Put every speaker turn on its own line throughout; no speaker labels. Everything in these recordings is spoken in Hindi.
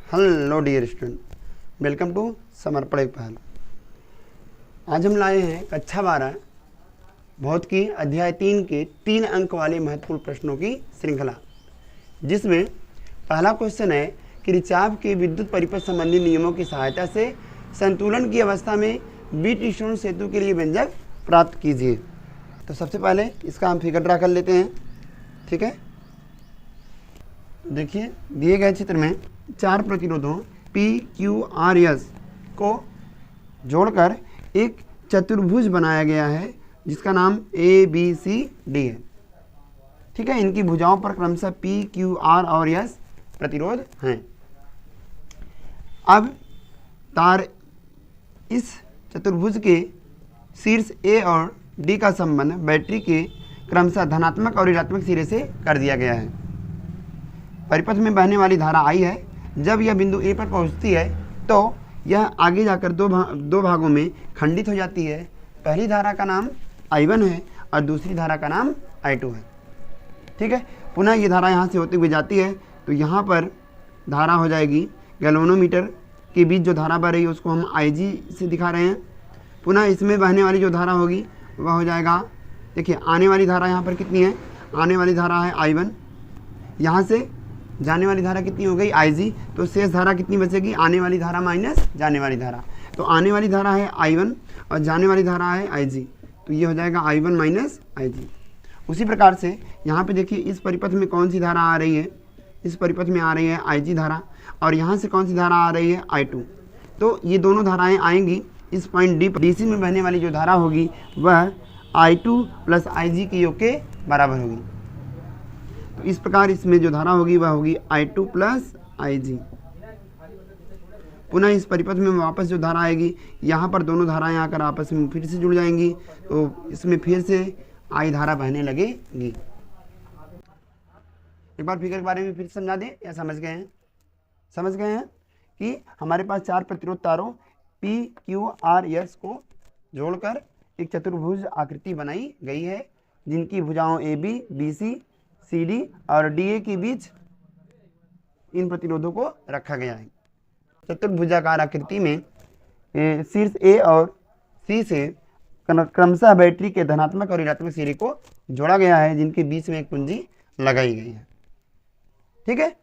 Hello dear student, welcome to Samarpan Pahal. आज हम लाए हैं कक्षा 12 भौतिक की अध्याय 3 के 3 अंक वाले महत्वपूर्ण प्रश्नों की श्रृंखला, जिसमें पहला क्वेश्चन है कि किरचॉफ के विद्युत परिपथ संबंधी नियमों की सहायता से संतुलन की अवस्था में बीट-स्टोन सेतु के लिए व्यंजक प्राप्त कीजिए। तो सबसे पहले इसका हम फिगर ड्रा कर लेते हैं। ठीक है, देखिए दिए गए चित्र में 4 प्रतिरोधों PQRS को जोड़कर एक चतुर्भुज बनाया गया है जिसका नाम ABCD है। ठीक है, इनकी भुजाओं पर क्रमशः PQR और S प्रतिरोध हैं। अब तार इस चतुर्भुज के शीर्ष A और D का संबंध बैटरी के क्रमशः धनात्मक और ऋणात्मक सिरे से कर दिया गया है। परिपथ में बहने वाली धारा I है। जब यह बिंदु A पर पहुंचती है तो यह आगे जाकर दो भागों में खंडित हो जाती है। पहली धारा का नाम I1 है और दूसरी धारा का नाम I2 है। ठीक है, पुनः ये धारा यहाँ से होती हुई जाती है तो यहाँ पर धारा हो जाएगी गैल्वेनोमीटर के बीच जो धारा बह रही है उसको हम IG से दिखा रहे हैं। पुनः इसमें बहने वाली जो धारा होगी वह हो जाएगा, देखिए आने वाली धारा यहाँ पर कितनी है, आने वाली धारा है I1, यहाँ से जाने वाली धारा कितनी हो गई IG, तो शेष धारा कितनी बचेगी, आने वाली धारा माइनस जाने वाली धारा। तो आने वाली धारा है I1 और जाने वाली धारा है IG, तो ये हो जाएगा I1 माइनस IG। उसी प्रकार से यहाँ पे देखिए इस परिपथ में कौन सी धारा आ रही है, इस परिपथ में आ रही है IG धारा और यहाँ से कौन सी धारा आ रही है I2। तो ये दोनों धाराएँ आएंगी इस पॉइंट D पर। DC में बहने वाली जो धारा होगी वह I2 प्लस IG के योग के बराबर होगी। तो इस प्रकार इसमें जो धारा होगी वह होगी I2 प्लस IG। पुनः इस परिपथ में वापस जो धारा आएगी यहाँ पर दोनों धाराएं आकर आपस में फिर से जुड़ जाएंगी, तो इसमें फिर से I धारा बहने लगेगी। एक बार फिगर के बारे में फिर समझा दें या समझ गए हैं? समझ गए हैं कि हमारे पास 4 प्रतिरोध तारों PQRS को जोड़कर एक चतुर्भुज आकृति बनाई गई है जिनकी भुजाओं AB, BC, CD और DA के बीच इन प्रतिरोधों को रखा गया है। चतुर्भुजाकार आकृति में शीर्ष A और C से क्रमशः बैटरी के धनात्मक और ऋणात्मक सिरे को जोड़ा गया है जिनके बीच में एक कुंजी लगाई गई है। ठीक है,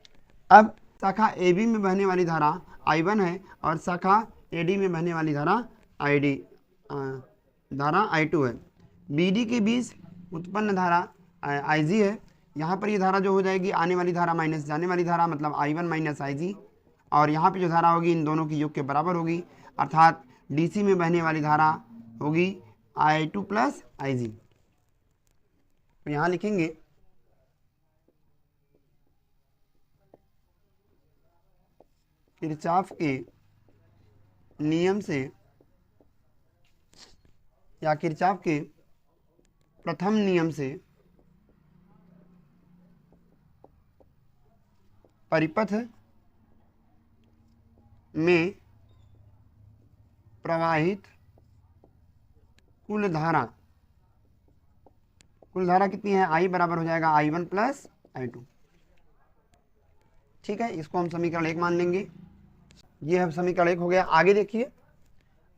अब शाखा AB में बहने वाली धारा I1 है और शाखा AD में बहने वाली धारा I2 है। BD के बीच उत्पन्न धारा IG है। यहाँ पर ये धारा जो हो जाएगी आने वाली धारा माइनस जाने वाली धारा, मतलब I1 माइनस IG, और यहाँ पे जो धारा होगी इन दोनों की योग के बराबर होगी, अर्थात DC में बहने वाली धारा होगी I2 प्लस IG। तो यहाँ लिखेंगे किरचॉफ के नियम से या किरचॉफ के प्रथम नियम से परिपथ में प्रवाहित कुल धारा कितनी है, I बराबर हो जाएगा I1 प्लस I2। ठीक है, इसको हम समीकरण 1 मान लेंगे। ये अब समीकरण 1 हो गया। आगे देखिए,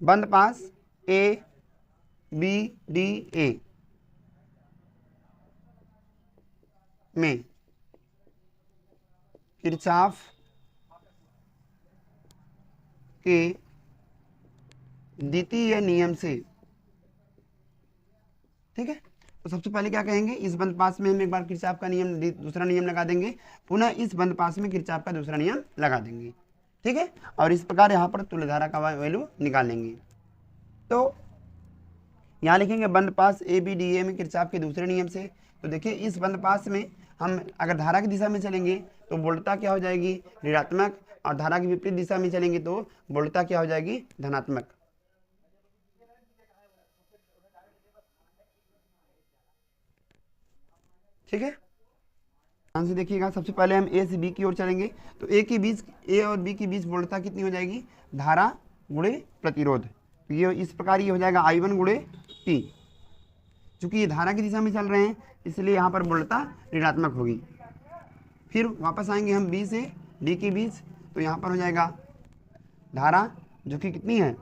बंद पास ABDA में किरचॉफ के द्वितीय नियम से, ठीक है, तो सबसे पहले क्या कहेंगे, इस बंद पास में हम एक बार किरचॉफ का नियम दूसरा नियम लगा देंगे, पुनः इस बंद पास में किरचॉफ का दूसरा नियम लगा देंगे। ठीक है, और इस प्रकार यहाँ पर तुल्य धारा का वैल्यू निकालेंगे। तो यहाँ लिखेंगे बंद पास ABDA में किरचॉफ के दूसरे नियम से। तो देखिए इस बंद पास में हम अगर धारा की दिशा में चलेंगे तो वोल्टता क्या हो जाएगी, ऋणात्मक, और धारा की विपरीत दिशा में चलेंगे तो वोल्टता क्या हो जाएगी, धनात्मक। ठीक है, ध्यान से देखिएगा। सबसे पहले हम A से B की ओर चलेंगे तो A और B के बीच वोल्टता कितनी हो जाएगी, धारा गुणे प्रतिरोध। ये इस प्रकार ये हो जाएगा I1 गुणे P। चूंकि ये धारा की दिशा में चल रहे हैं इसलिए यहाँ पर वोल्टता ऋणात्मक होगी। फिर वापस आएंगे हम B से D के बीच, तो यहाँ पर हो जाएगा धारा जो कि कितनी है,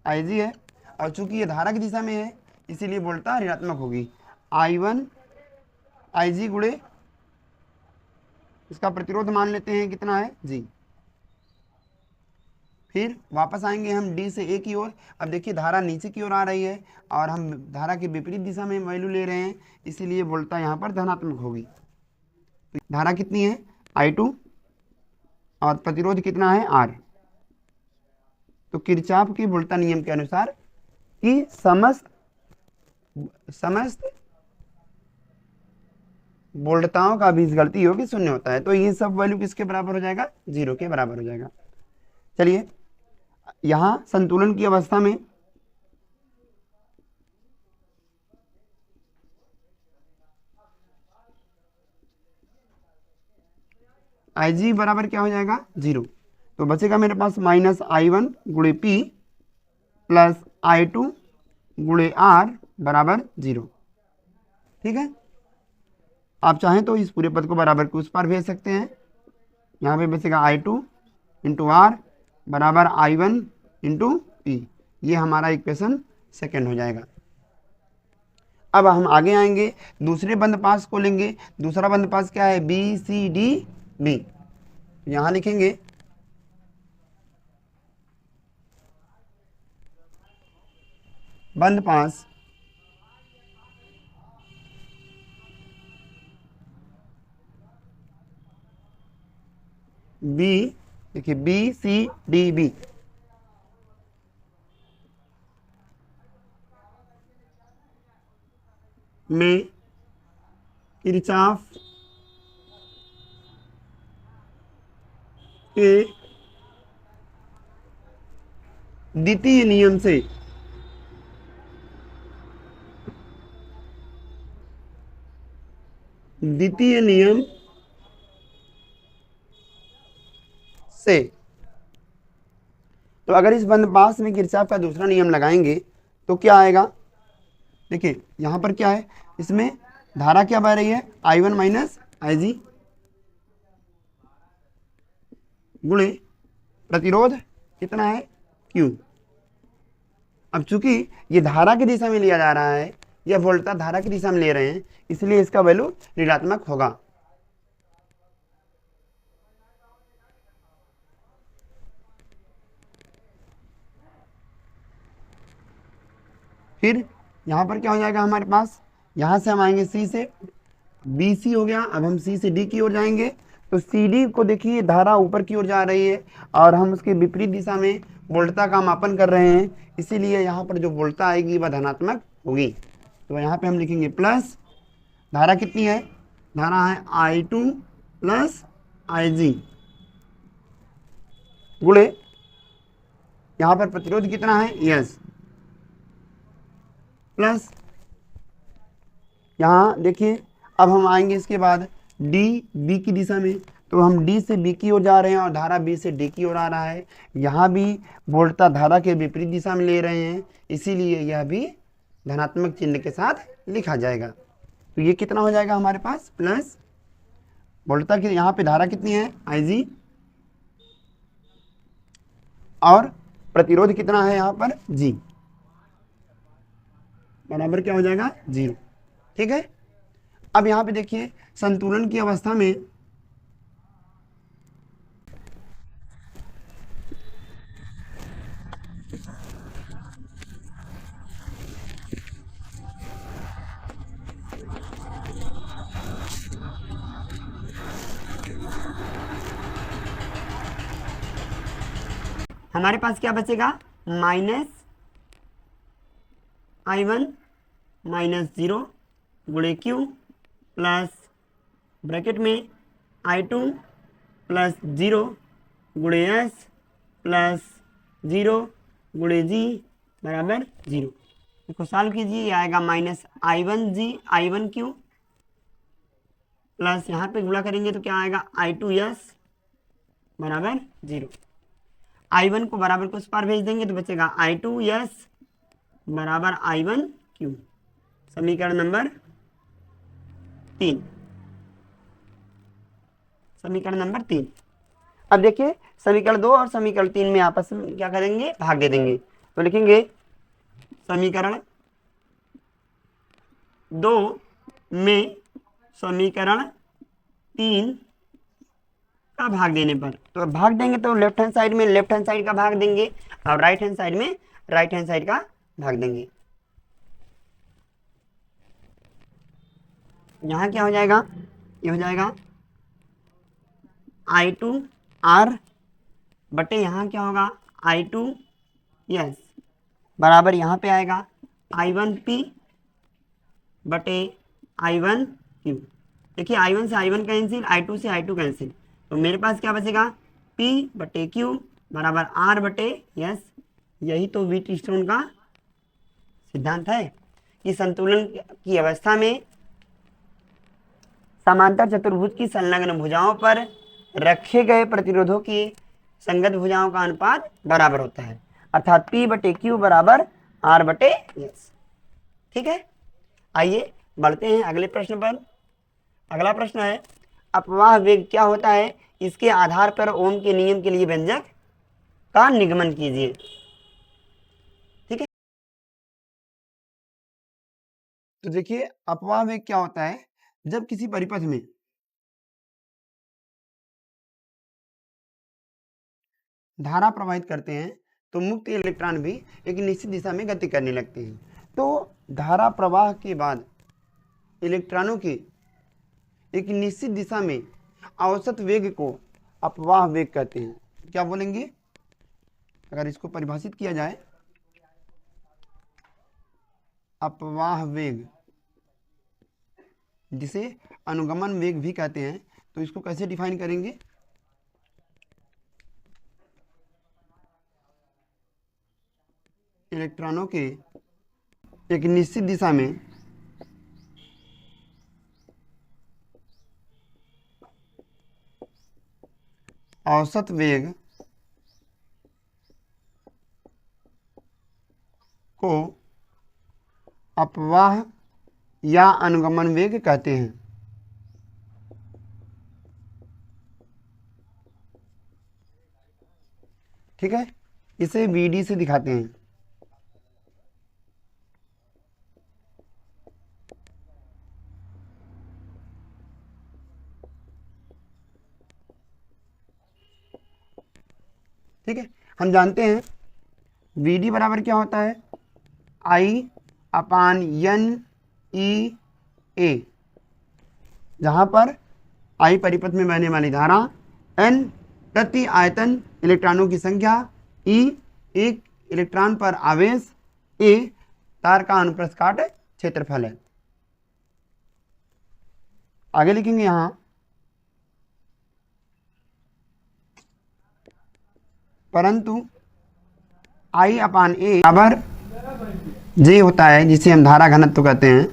IG है, और चूंकि ये धारा की दिशा में है इसीलिए वोल्टता ऋणात्मक होगी। I1 IG गुणे इसका प्रतिरोध मान लेते हैं कितना है, G। फिर वापस आएंगे हम D से A की ओर। अब देखिए धारा नीचे की ओर आ रही है और हम धारा के विपरीत दिशा में वैल्यू ले रहे हैं, इसीलिए वोल्टता यहाँ पर धनात्मक होगी। तो धारा कितनी है, I2, और प्रतिरोध कितना है, R। तो किरचॉफ की वोल्टता नियम के अनुसार कि समस्त वोल्टताओं का बीजगणितीय योग 0 होता है। तो ये सब वैल्यू किसके बराबर हो जाएगा, 0 के बराबर हो जाएगा। चलिए यहां संतुलन की अवस्था में IG बराबर क्या हो जाएगा, 0। तो बचेगा मेरे पास -I1 गुणे P प्लस I2 गुणे R बराबर 0। ठीक है, आप चाहें तो इस पूरे पद को बराबर के उस पार भेज सकते हैं। यहाँ पे बचेगा I2 इंटू R बराबर I1 इंटू P। ये हमारा इक्वेशन सेकेंड हो जाएगा। अब हम आगे आएंगे, दूसरे बंद पास को लेंगे। दूसरा बंद पास क्या है, BCDB। यहाँ लिखेंगे बंद पास B, देखिए BCDB में किरचॉफ के द्वितीय नियम से तो अगर इस बंद पास में किरचॉफ का दूसरा नियम लगाएंगे तो क्या आएगा, देखिए यहां पर क्या है, इसमें धारा क्या बह रही है, I1 माइनस IG गुणे प्रतिरोध कितना है, Q। अब चूंकि ये धारा की दिशा में लिया जा रहा है, यह वोल्टता धारा की दिशा में ले रहे हैं, इसलिए इसका वैल्यू ऋणात्मक होगा। फिर यहां पर क्या हो जाएगा हमारे पास, यहां से हम आएंगे C से, BC हो गया। अब हम C से D की ओर जाएंगे। तो CD को देखिए धारा ऊपर की ओर जा रही है और हम उसके विपरीत दिशा में वोल्टता का मापन कर रहे हैं, इसीलिए यहाँ पर जो वोल्टता आएगी वह धनात्मक होगी। तो यहाँ पे हम लिखेंगे प्लस, धारा कितनी है, धारा है I2 प्लस IG गुणे यहाँ पर प्रतिरोध कितना है, यस, प्लस यहाँ देखिए अब हम आएंगे इसके बाद D B की दिशा में। तो हम D से B की ओर जा रहे हैं और धारा B से D की ओर आ रहा है। यहाँ भी वोल्टता धारा के विपरीत दिशा में ले रहे हैं, इसीलिए यह भी धनात्मक चिन्ह के साथ लिखा जाएगा। तो ये कितना हो जाएगा हमारे पास, प्लस वोल्टता की यहाँ पे धारा कितनी है, IG, और प्रतिरोध कितना है यहाँ पर, G, बराबर क्या हो जाएगा, 0। ठीक है, अब यहाँ पे देखिए संतुलन की अवस्था में हमारे पास क्या बचेगा, -I1 माइनस 0 गुणे Q प्लस ब्रैकेट में I2 प्लस 0 गुणे S प्लस 0 गुणे G बराबर 0। इसको सॉल्व कीजिए, ये आएगा -I1G I1Q प्लस यहाँ पे गुणा करेंगे तो क्या आएगा, I2S बराबर 0। I1 को बराबर को उस पार भेज देंगे तो बचेगा I2S बराबर I1Q। समीकरण नंबर 3, समीकरण नंबर 3। अब देखिए समीकरण 2 और समीकरण 3 में आपस में क्या करेंगे, भाग दे देंगे। तो लिखेंगे समीकरण 2 में समीकरण 3 का भाग देने पर, तो भाग देंगे तो लेफ्ट हैंड साइड में लेफ्ट हैंड साइड का भाग देंगे और राइट हैंड साइड में राइट हैंड साइड का भाग देंगे। यहां क्या हो जाएगा, ये हो जाएगा I2R बटे यहाँ क्या होगा I2 यस बराबर यहाँ पे आएगा I1P बटे I1Q। देखिए I1 से I1 कैंसिल, I2 से I2 कैंसिल, तो मेरे पास क्या बचेगा P बटे Q बराबर R बटे यस। यही तो व्हीटस्टोन का सिद्धांत है कि संतुलन की अवस्था में समांतर चतुर्भुज की संलग्न भुजाओं पर रखे गए प्रतिरोधों की संगत भुजाओं का अनुपात बराबर होता है, अर्थात P बटे Q बराबर R बटे यस। ठीक है, आइए बढ़ते हैं अगले प्रश्न पर। अगला प्रश्न है अपवाह वेग क्या होता है, इसके आधार पर ओम के नियम के लिए व्यंजक का निगमन कीजिए। ठीक है, तो देखिए अपवाह वेग क्या होता है, जब किसी परिपथ में धारा प्रवाहित करते हैं तो मुक्त इलेक्ट्रॉन भी एक निश्चित दिशा में गति करने लगते हैं। तो धारा प्रवाह के बाद इलेक्ट्रॉनों के एक निश्चित दिशा में औसत वेग को अपवाह वेग कहते हैं। क्या बोलेंगे, अगर इसको परिभाषित किया जाए, अपवाह वेग जिसे अनुगमन वेग भी कहते हैं, तो इसको कैसे डिफाइन करेंगे, इलेक्ट्रॉनों के एक निश्चित दिशा में औसत वेग को अपवाह या अनुगमन वेग कहते हैं। ठीक है, इसे VD से दिखाते हैं। ठीक है, हम जानते हैं VD बराबर क्या होता है, I/N/E/A, जहां पर I परिपथ में बहने वाली धारा, N प्रति आयतन इलेक्ट्रॉनों की संख्या, E एक इलेक्ट्रॉन पर आवेश, A तार का अनुप्रस्थ काट क्षेत्रफल है। आगे लिखेंगे यहां परंतु I/A बराबर J होता है, जिसे हम धारा घनत्व कहते हैं।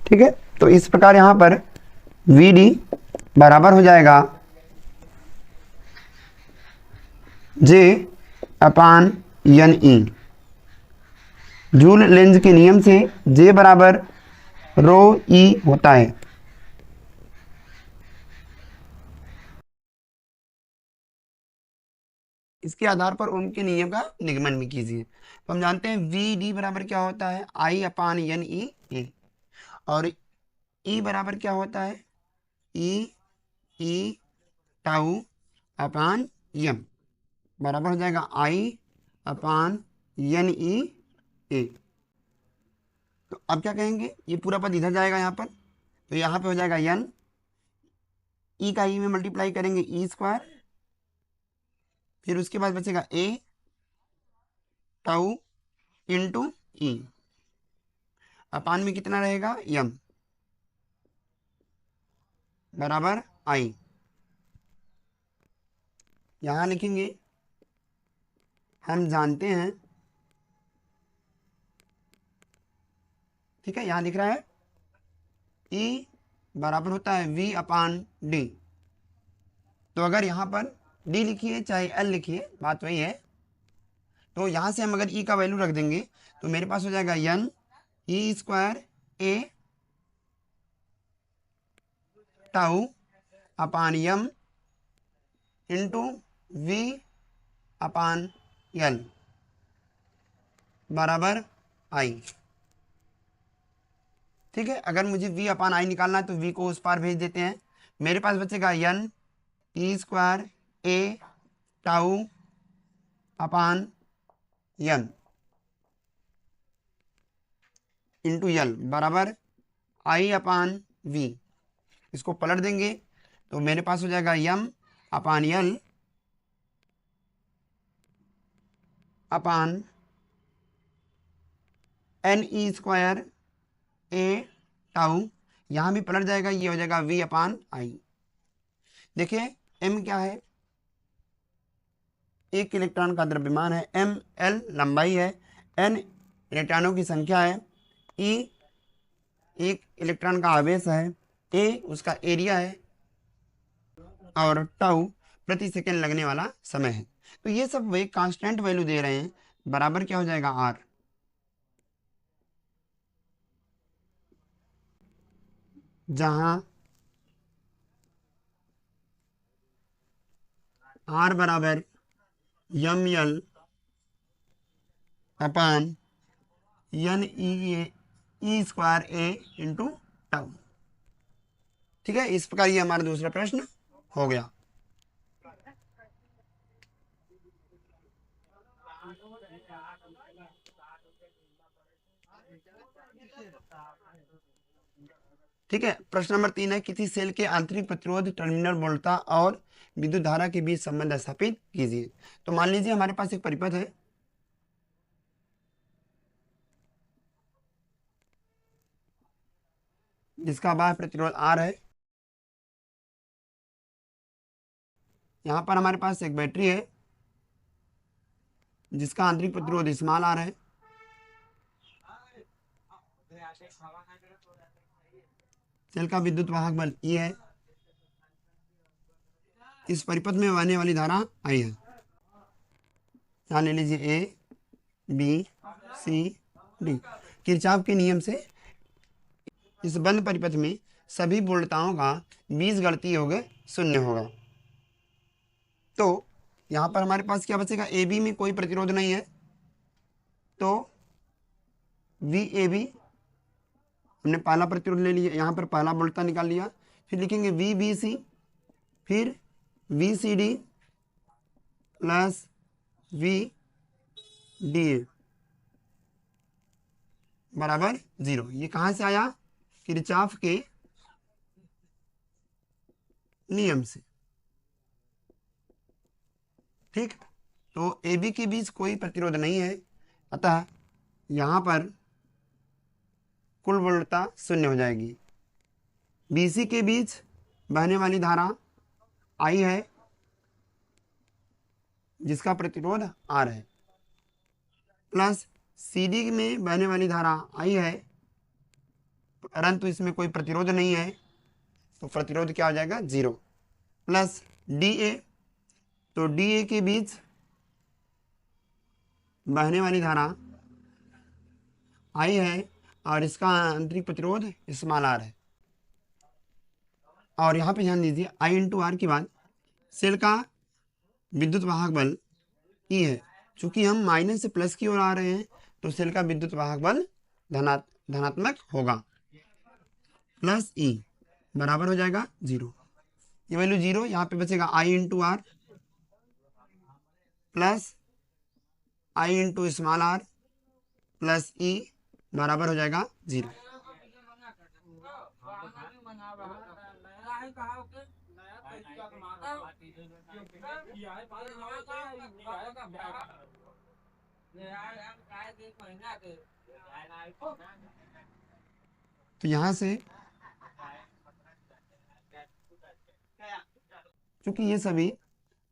ठीक है, तो इस प्रकार यहां पर VD बराबर हो जाएगा J/NE। जूल लेंज के नियम से J बराबर ρe होता है। इसके आधार पर ओम के नियम का निगमन भी कीजिए। तो हम जानते हैं VD बराबर क्या होता है, I/NE, और E बराबर क्या होता है, E टाउ अपान M बराबर हो जाएगा I/NE। तो अब क्या कहेंगे, ये पूरा पद इधर जाएगा यहाँ पर, तो यहाँ पे हो जाएगा N, E का E में मल्टीप्लाई करेंगे E², फिर उसके बाद बचेगा A टाउ इंटू E, अपान में कितना रहेगा M बराबर I। यहां लिखेंगे, हम जानते हैं, ठीक है, यहां लिख रहा है E बराबर होता है V/D। तो अगर यहां पर D लिखिए चाहे L लिखिए, बात वही है। तो यहां से हम अगर E का वैल्यू रख देंगे तो मेरे पास हो जाएगा N E² A tau upon m into V upon L बराबर आई। ठीक है, अगर मुझे v अपान आई निकालना है तो v को उस पार भेज देते हैं। मेरे पास बचेगा n ई स्क्वायर ए टाउ अपान यन इंटू यल बराबर आई अपान v। इसको पलट देंगे तो मेरे पास हो जाएगा यम अपान यल अपान एन ई स्क्वायर ए टाउ, यहाँ भी पलट जाएगा, ये हो जाएगा v अपान आई। देखिए m क्या है, एक इलेक्ट्रॉन का द्रव्यमान है, m l लंबाई है, n इलेक्ट्रॉनों की संख्या है, e एक इलेक्ट्रॉन का आवेश है, a उसका एरिया है और टाउ प्रति सेकंड लगने वाला समय है। तो ये सब वे कांस्टेंट वैल्यू दे रहे हैं, बराबर क्या हो जाएगा r। जहां r बराबर यम यल अपान एन ई स्क्वायर ए इंटू टाउ। ठीक है, इस प्रकार ये हमारा दूसरा प्रश्न हो गया। ठीक है, प्रश्न नंबर 3 है, किसी सेल के आंतरिक प्रतिरोध, टर्मिनल वोल्टता और विद्युत धारा के बीच संबंध स्थापित कीजिए। तो मान लीजिए हमारे पास एक परिपथ है जिसका बाह्य प्रतिरोध R है। यहाँ पर हमारे पास एक बैटरी है जिसका आंतरिक प्रतिरोध स्मॉल r है। सेल का विद्युत वाहक बल E है। इस परिपथ में बहने वाली धारा I है। यहाँ ले लीजिए A B C D। Kirchhoff के नियम से इस बंद परिपथ में सभी वोल्टताओं का बीजगणितीय योग 0 होगा। तो यहाँ पर हमारे पास क्या बचेगा, ए बी में कोई प्रतिरोध नहीं है तो वी ए बी हमने पहला प्रतिरोध ले लिया, यहाँ पर पहला वोल्टता निकाल लिया। फिर लिखेंगे वी बी सी, फिर V C D plus V D A बराबर 0। ये कहाँ से आया, किरचॉफ के नियम से। ठीक, तो ए बी के बीच कोई प्रतिरोध नहीं है, अतः यहाँ पर कुल वोल्टता 0 हो जाएगी। बी सी के बीच बहने वाली धारा I है जिसका प्रतिरोध R है, प्लस सी डी में बहने वाली धारा I है परंतु इसमें कोई प्रतिरोध नहीं है तो प्रतिरोध क्या हो जाएगा 0, प्लस डी ए, तो डी ए के बीच बहने वाली धारा I है और इसका आंतरिक प्रतिरोध स्मॉल r है। और यहाँ पे ध्यान दीजिए I इंटू आर के बाद सेल का विद्युत वाहक बल E है। चूंकि हम माइनस से प्लस की ओर आ रहे हैं तो सेल का विद्युत वाहक बल धनात्मक होगा, प्लस E बराबर हो जाएगा 0। ये वैल्यू 0, यहाँ पे बचेगा I into R plus I into small r plus E बराबर हो जाएगा 0। तो यहां से चूंकि ये सभी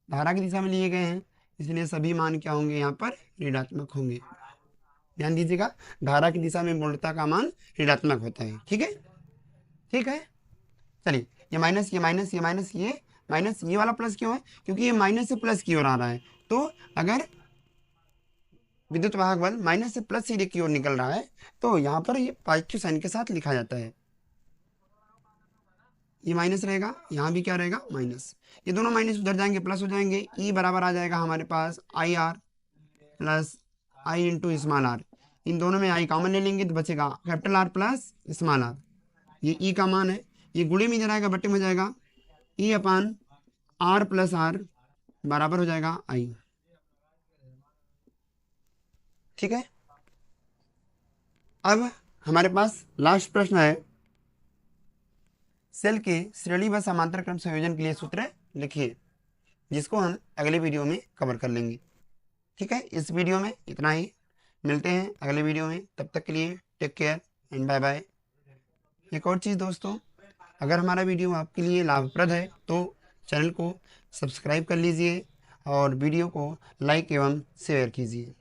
धारा की दिशा में लिए गए हैं इसलिए सभी मान क्या होंगे, यहाँ पर ऋणात्मक होंगे। ध्यान दीजिएगा, धारा की दिशा में वोल्टता का मान ऋणात्मक होता है। ठीक है, ठीक है, चलिए ये माइनस, ये माइनस, ये माइनस, ये माइनस, ये वाला प्लस क्यों है, क्योंकि ये माइनस से प्लस की ओर आ रहा है। तो अगर विद्युत वाहक बल माइनस से प्लस सीधे की ओर निकल रहा है तो यहाँ पर ये पॉजिटिव साइन के साथ लिखा जाता है। ये माइनस रहेगा, यहाँ भी क्या रहेगा माइनस, ये दोनों माइनस उधर जाएंगे प्लस हो जाएंगे, ई बराबर आ जाएगा हमारे पास I R plus I into small R, इन दोनों में आई कॉमन ले लेंगे तो बचेगा capital R plus small R, ये ई का मान है, ये गुणे में इधर आएगा बट्टे में हो जाएगा, ई अपान आर प्लस आर बराबर हो जाएगा आई। ठीक है, अब हमारे पास लास्ट प्रश्न है, सेल के श्रेणी व समांतर क्रम संयोजन के लिए सूत्र लिखिए, जिसको हम अगले वीडियो में कवर कर लेंगे। ठीक है, इस वीडियो में इतना ही, मिलते हैं अगले वीडियो में, तब तक के लिए take care and bye bye. एक और चीज़ दोस्तों, अगर हमारा वीडियो आपके लिए लाभप्रद है तो चैनल को सब्सक्राइब कर लीजिए और वीडियो को लाइक एवं शेयर कीजिए।